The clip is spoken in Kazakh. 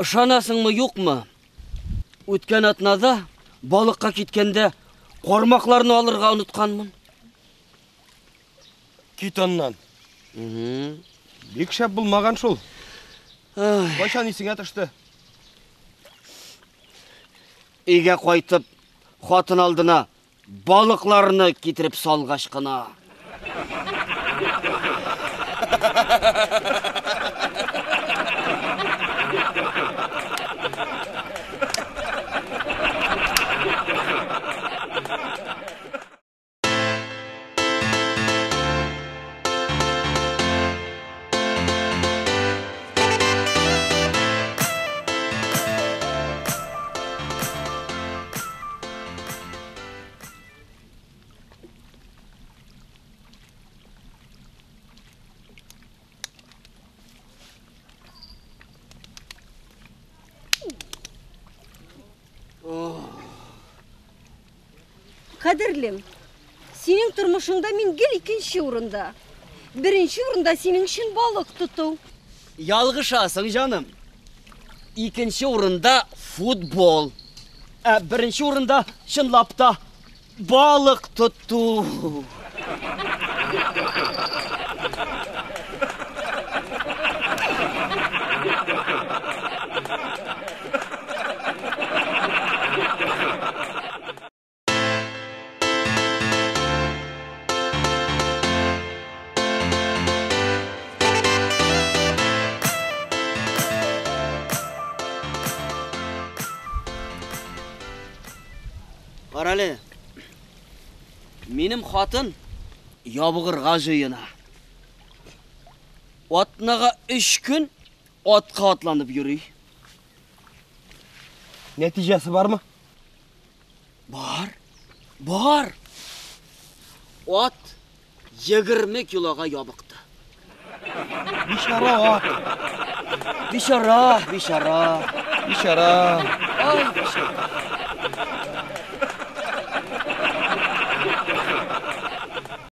Ышанасыңмы, юкмы? Өткен атнада балыққа кеткенде қормақларны алырға ұнытқанмын. Кит оннан. Бек шәп булмаган шул. Кайчан исеңә төште? Үйге қайтып, хатын алдына балықларны кетіріп салғаш қына. Қадірлім, сенің тұрмышыңда мен гел екінші орында. Бірінші орында сенің үшін балық тұту. Ялғышасың, жаным. Екінші орында футбол. Бірінші орында шынлапта балық тұту. Қаралы, менің хатын ябығырға жиына. Атнаға 3 күн атқа атланып жүрей. Нәтижесі бармы? Бар. At 20 килоға ябықты. Бишара ат. Бишара. Бишара. Ай, бишара.